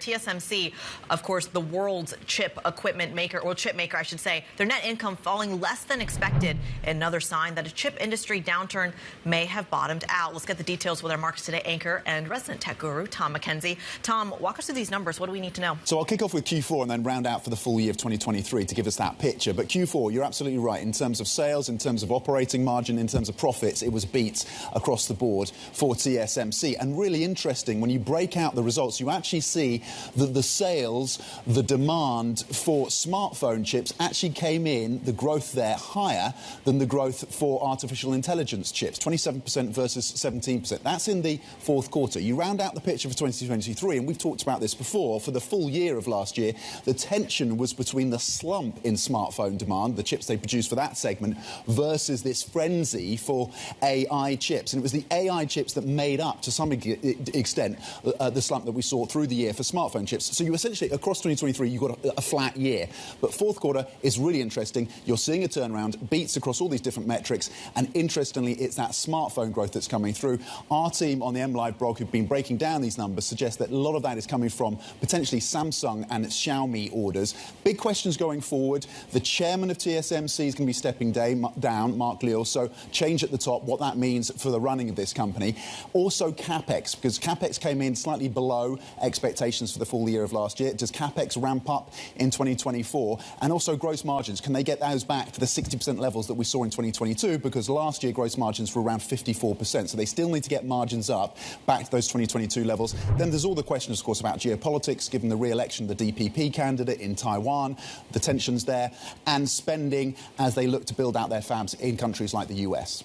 TSMC, of course, the world's chip equipment maker, or chip maker, I should say, their net income falling less than expected. Another sign that a chip industry downturn may have bottomed out. Let's get the details with our Markets Today anchor and resident tech guru, Tom Mackenzie. Tom, walk us through these numbers. What do we need to know? So I'll kick off with Q4 and then round out for the full year of 2023 to give us that picture. But Q4, you're absolutely right. In terms of sales, in terms of operating margin, in terms of profits, it was beat across the board for TSMC. And really interesting, when you break out the results, you actually see that the sales, the demand for smartphone chips actually came in, the growth there, higher than the growth for artificial intelligence chips, 27% versus 17%. That's in the fourth quarter. You round out the picture for 2023, and we've talked about this before, for the full year of last year, the tension was between the slump in smartphone demand, the chips they produced for that segment, versus this frenzy for AI chips. And it was the AI chips that made up, to some extent, the slump that we saw through the year for smartphone chips. So you essentially, across 2023, you've got a flat year. But fourth quarter is really interesting. You're seeing a turnaround, beats across all these different metrics, and interestingly, it's that smartphone growth that's coming through. Our team on the MLive blog, who've been breaking down these numbers, suggest that a lot of that is coming from potentially Samsung and Xiaomi orders. Big questions going forward. The chairman of TSMC is going to be stepping down, Mark Liu, so change at the top, what that means for the running of this company. Also CapEx, because CapEx came in slightly below expectations for the full year of last year. Does CapEx ramp up in 2024? And also gross margins. Can they get those back to the 60% levels that we saw in 2022? Because last year gross margins were around 54%. So they still need to get margins up back to those 2022 levels. Then there's all the questions, of course, about geopolitics, given the re-election of the DPP candidate in Taiwan, the tensions there, and spending as they look to build out their fabs in countries like the US.